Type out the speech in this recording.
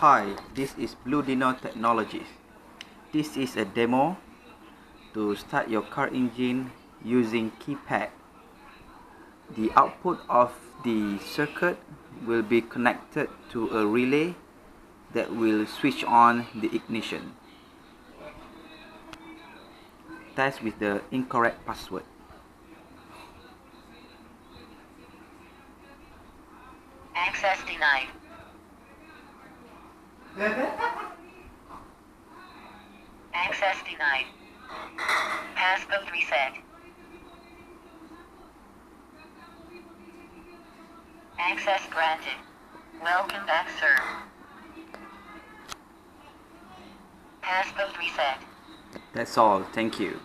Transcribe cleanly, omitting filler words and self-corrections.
Hi, this is Bluedynno Technologies. This is a demo to start your car engine using Keypad. The output of the circuit will be connected to a relay that will switch on the ignition. Test with the incorrect password. Access denied. Access denied. Passcode reset. Access granted. Welcome back, sir. Passcode reset. That's all. Thank you.